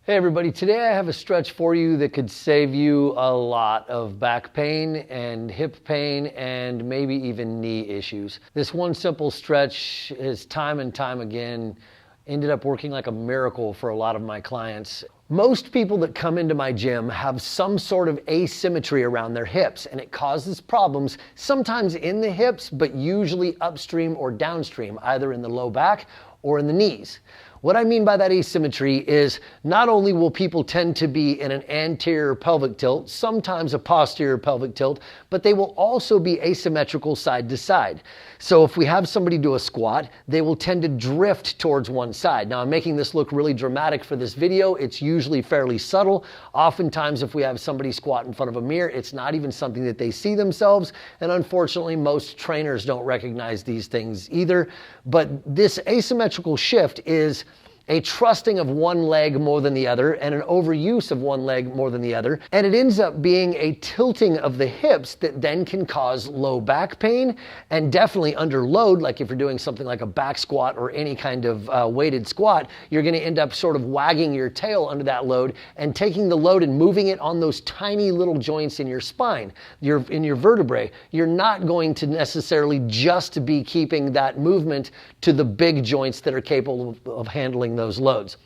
Hey everybody, today I have a stretch for you that could save you a lot of back pain and hip pain and maybe even knee issues. This one simple stretch is time and time again ended up working like a miracle for a lot of my clients. Most people that come into my gym have some sort of asymmetry around their hips, and it causes problems sometimes in the hips, but usually upstream or downstream, either in the low back or in the knees. What I mean by that asymmetry is not only will people tend to be in an anterior pelvic tilt, sometimes a posterior pelvic tilt, but they will also be asymmetrical side to side. So if we have somebody do a squat, they will tend to drift towards one side. Now I'm making this look really dramatic for this video. It's usually fairly subtle. Oftentimes if we have somebody squat in front of a mirror, it's not even something that they see themselves. And unfortunately, most trainers don't recognize these things either. But this asymmetrical shift is a trusting of one leg more than the other and an overuse of one leg more than the other. And it ends up being a tilting of the hips that then can cause low back pain and definitely under load. Like if you're doing something like a back squat or any kind of weighted squat, you're gonna end up sort of wagging your tail under that load and taking the load and moving it on those tiny little joints in your spine, in your vertebrae. You're not going to necessarily just be keeping that movement to the big joints that are capable of handling those loads.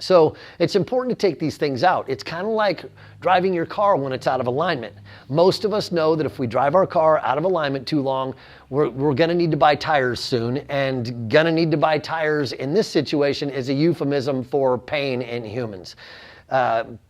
So it's important to take these things out. It's kind of like driving your car when it's out of alignment. Most of us know that if we drive our car out of alignment too long, we're going to need to buy tires soon, and going to need to buy tires in this situation is a euphemism for pain in humans.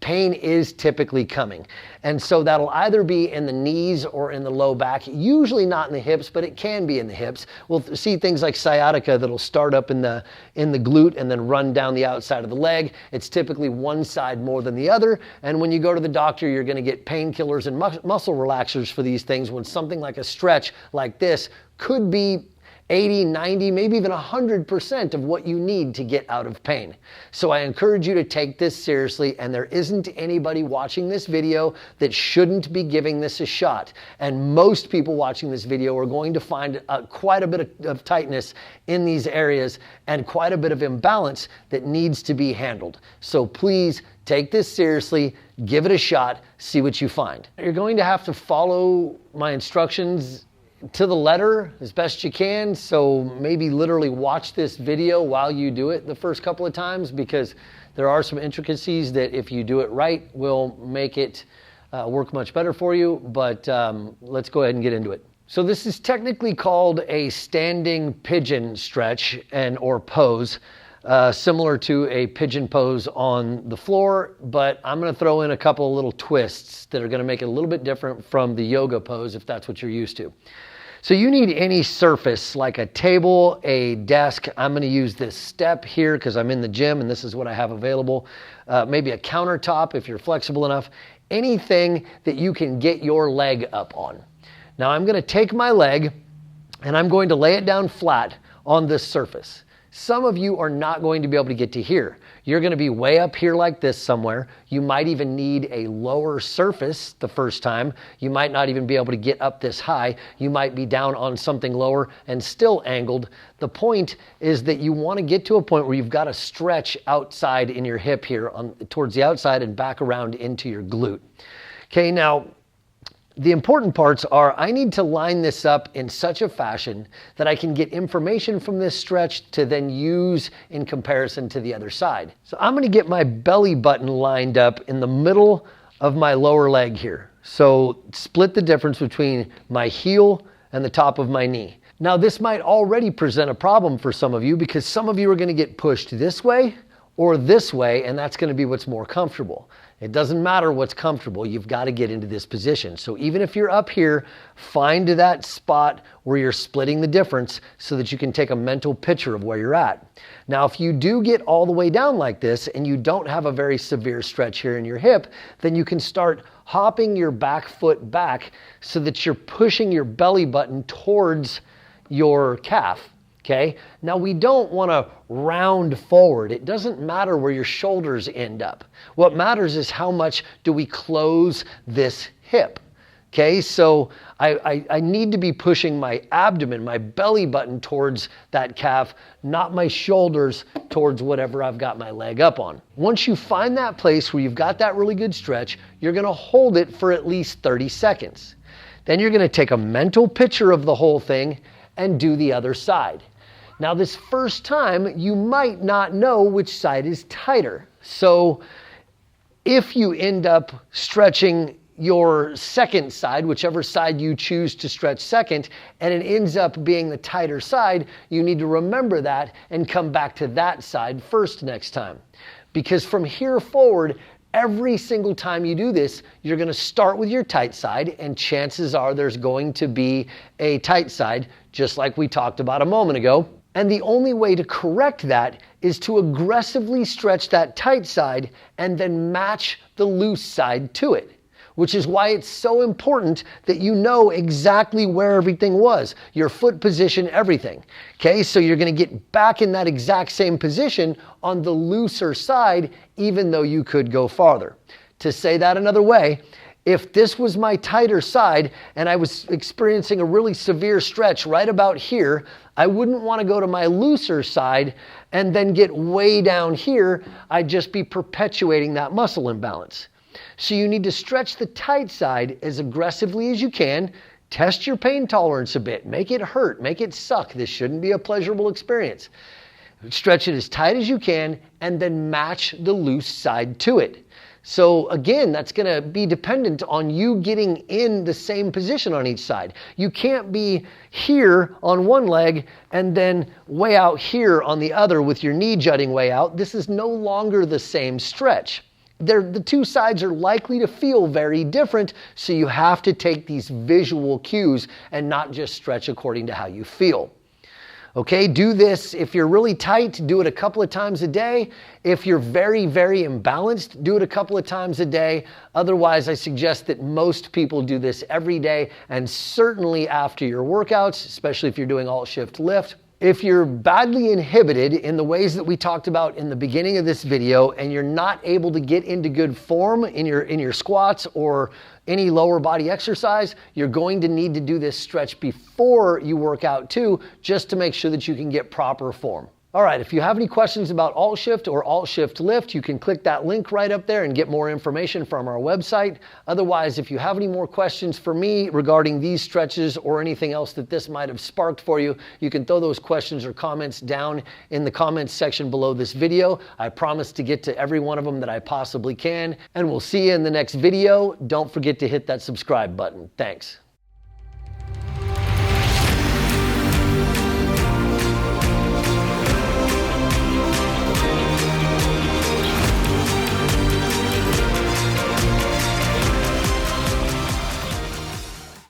Pain is typically coming. And so that'll either be in the knees or in the low back, usually not in the hips, but it can be in the hips. We'll see things like sciatica that'll start up in the glute and then run down the outside of the leg. It's typically one side more than the other. And when you go to the doctor, you're going to get painkillers and muscle relaxers for these things, when something like a stretch like this could be 80, 90, maybe even 100% of what you need to get out of pain. So I encourage you to take this seriously, and there isn't anybody watching this video that shouldn't be giving this a shot. And most people watching this video are going to find quite a bit of tightness in these areas and quite a bit of imbalance that needs to be handled. So please take this seriously, give it a shot, see what you find. You're going to have to follow my instructions to the letter as best you can, so maybe literally watch this video while you do it the first couple of times, because there are some intricacies that if you do it right will make it work much better for you. But let's go ahead and get into it. So this is technically called a standing pigeon stretch or pose, similar to a pigeon pose on the floor, but I'm going to throw in a couple of little twists that are going to make it a little bit different from the yoga pose if that's what you're used to. So you need any surface like a table, a desk. I'm going to use this step here because I'm in the gym and this is what I have available. Maybe a countertop if you're flexible enough. Anything that you can get your leg up on. Now I'm going to take my leg and I'm going to lay it down flat on this surface. Some of you are not going to be able to get to here. You're going to be way up here like this somewhere. You might even need a lower surface the first time. You might not even be able to get up this high. You might be down on something lower and still angled. The point is that you want to get to a point where you've got a stretch outside in your hip here towards the outside and back around into your glute. Okay, now the important parts are I need to line this up in such a fashion that I can get information from this stretch to then use in comparison to the other side. So I'm going to get my belly button lined up in the middle of my lower leg here. So split the difference between my heel and the top of my knee. Now this might already present a problem for some of you because some of you are going to get pushed this way or this way, and that's going to be what's more comfortable. It doesn't matter what's comfortable, you've got to get into this position. So even if you're up here, find that spot where you're splitting the difference so that you can take a mental picture of where you're at. Now, if you do get all the way down like this and you don't have a very severe stretch here in your hip, then you can start hopping your back foot back so that you're pushing your belly button towards your calf. Okay, now we don't want to round forward. It doesn't matter where your shoulders end up. What matters is how much do we close this hip. Okay, so I need to be pushing my abdomen, my belly button towards that calf, not my shoulders towards whatever I've got my leg up on. Once you find that place where you've got that really good stretch, you're gonna hold it for at least 30 seconds. Then you're gonna take a mental picture of the whole thing and do the other side. Now this first time, you might not know which side is tighter. So if you end up stretching your second side, whichever side you choose to stretch second, and it ends up being the tighter side, you need to remember that and come back to that side first next time. Because from here forward, every single time you do this, you're going to start with your tight side, and chances are there's going to be a tight side, just like we talked about a moment ago. And the only way to correct that is to aggressively stretch that tight side and then match the loose side to it. Which is why it's so important that you know exactly where everything was, your foot position, everything. Okay, so you're gonna get back in that exact same position on the looser side, even though you could go farther. To say that another way, if this was my tighter side and I was experiencing a really severe stretch right about here, I wouldn't want to go to my looser side and then get way down here. I'd just be perpetuating that muscle imbalance. So you need to stretch the tight side as aggressively as you can. Test your pain tolerance a bit. Make it hurt. Make it suck. This shouldn't be a pleasurable experience. Stretch it as tight as you can and then match the loose side to it. So again, that's going to be dependent on you getting in the same position on each side. You can't be here on one leg and then way out here on the other with your knee jutting way out. This is no longer the same stretch. The two sides are likely to feel very different, so you have to take these visual cues and not just stretch according to how you feel. Okay, do this. If you're really tight, do it a couple of times a day. If you're very, very imbalanced, do it a couple of times a day. Otherwise, I suggest that most people do this every day and certainly after your workouts, especially if you're doing alt shift lift. If you're badly inhibited in the ways that we talked about in the beginning of this video and you're not able to get into good form in your squats or any lower body exercise, you're going to need to do this stretch before you work out too, just to make sure that you can get proper form. All right, if you have any questions about alt shift or alt shift lift, you can click that link right up there and get more information from our website. Otherwise, if you have any more questions for me regarding these stretches or anything else that this might have sparked for you, you can throw those questions or comments down in the comments section below this video. I promise to get to every one of them that I possibly can, and we'll see you in the next video. Don't forget to hit that subscribe button. Thanks.